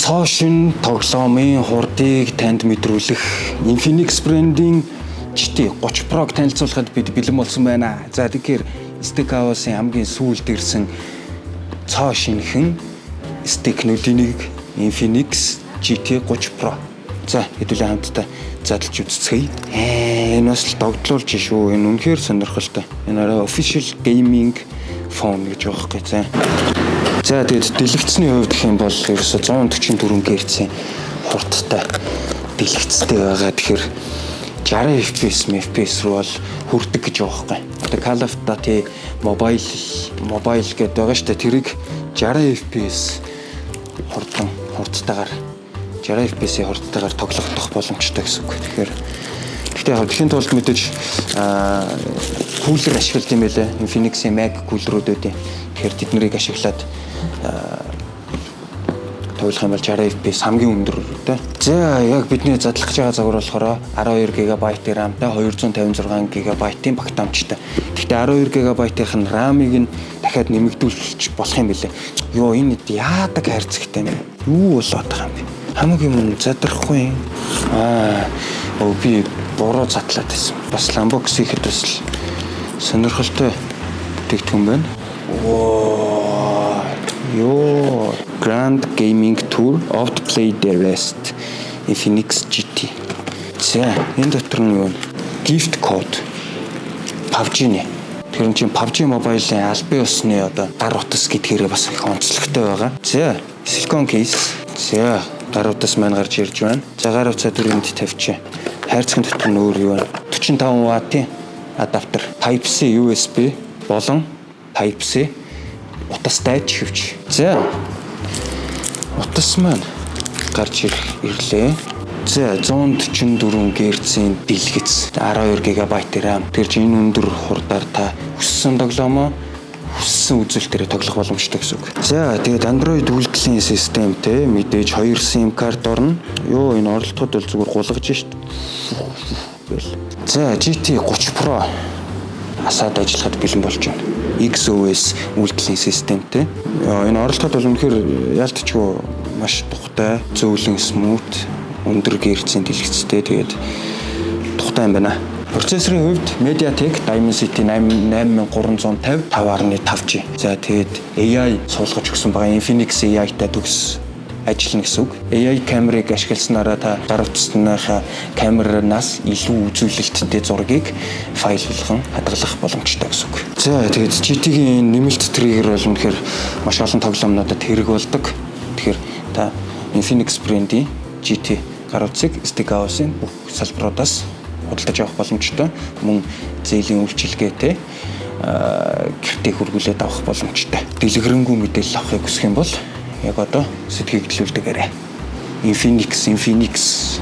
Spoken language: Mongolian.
цоошин тоглоомын хурдыг танд мэдрүүлэх Infinix брендийн GT 30 Pro-г танилцуулахад бид бэлэн болсон байна. За тэгэхээр Steakhouse-ын хамгийн сүүлд ирсэн цоошинхэн стейкнүүдийн нэг Infinix GT 30 Pro. За хэдүүлээ хамтдаа задлж үзцгээе. Энэ бас л догдлуулж шүү. Энэ үнэхээр сонирхолтой. Энэ арай official gaming phone гэж байгаа хэрэг. За тэгээд дэлгэцний хувьд гэх юм бол ерөөсө 144 Гц хурдтай дэлгэцтэй байгаа. Тэгэхээр 60 FPS руу бол хүрдэг гэж байгаа хэрэг. Одоо Call of Duty mobile гэдэг байгаа шүү дээ. Тэрийг 60 FPS хурдтайгаар 60 FPS-ийн хурдтайгаар тоглох боломжтой гэсэн үг. Тэгэхээр хэдийн тулд мэдээж кулер ашиглаж юм байлаа. Infinix-ийн Mag кулерүүдийн. Тэгэхээр тэд нарыг ашиглаад тоглох юм бол 60 FPS хамгийн өндөр үү. За яг бидний задлах гэж байгаа загвар болохоор 12 GB RAM-тай 256 GB-ийн багт амттай. Гэхдээ 12 GB-ийн RAM-ыг нь дахиад нэмэгдүүлж болох юм билээ. Йоо энэ яадаг хайрцагтай нэ. Юу болоод байгаа юм бэ? Хамгийн мөн задрахгүй. Би буруу задлаад байсан. Бас Lambox ихэд бас сонирхолтой тэгтгүн байна. Йоо Grand Gaming Tour Outplay the Rest Infinix GT. За энэ дотор нь юу? Gift code PUBG-ний. Тэр чинь PUBG Mobile-ийн албан ёсны одоо гар утас гэдгээрээ бас их онцлогтой байгаа. За silicone case. За гар утас маань гарч ирж байна. За гар утсаа дөрөнд тавьчих. Хайрцагын дотор нь өөр юу вэ? 45 Вт-ийн адаптер, Type-C USB болон Type-C утастай чивч. За утас маань гарч ирлээ. За 144 Гц-ийн дэлгэц, 12 GB RAM. Тэр чинь өндөр хурдаар та хүссэн тоглоомоо хүссэн үзүүлэлтээр тоглох боломжтой гэсэн үг. За тэгээд Android үйлдвэрлэлийн системтэй мэдээж 2 SIM карт орно. Йоо энэ оролтууд бол зүгээр гулгаж шít. За GT 30 Pro асаад ажиллахад бэлэн болж байна. XOS үйлдвэрлэлийн системтэй. Энэ оролтууд бол үнэхээр яалтчгүй маш тухтай, зөөлөн смут, өндөр герцийн дэлгэцтэй тэгээд тухтай юм байна. Процессорын хувьд MediaTek Dimensity 8350 5.5G. За тэгээд AI суулгаж өгсөн байгаа Infinix AI-тай төгс ажиллана гэсэн үг. AI камерыг ашигласнараа та гар утасныхаа камеранаас илүү үзүүлэлттэй зургийг файлуулан хадгалах боломжтой гэсэн үг. За тэгээд GT-ийн нэмэлт триггер бол үнэхээр маш олон тоглоомнуудад хэрэг болдог. Тэгэхээр та Infinix брендийн GT гар утсыг Steakhouse-ын бүх салбаруудаас худалдаж авах боломжтой. Мөн зээлийн үйлчилгээтэй гэртээ хөргүүлээд авах боломжтой. Дэлгэрэнгүй мэдээлэл авахыг хүсэх юм бол яг одоо сэтгэгдлүүлдэгээрэй. Infinix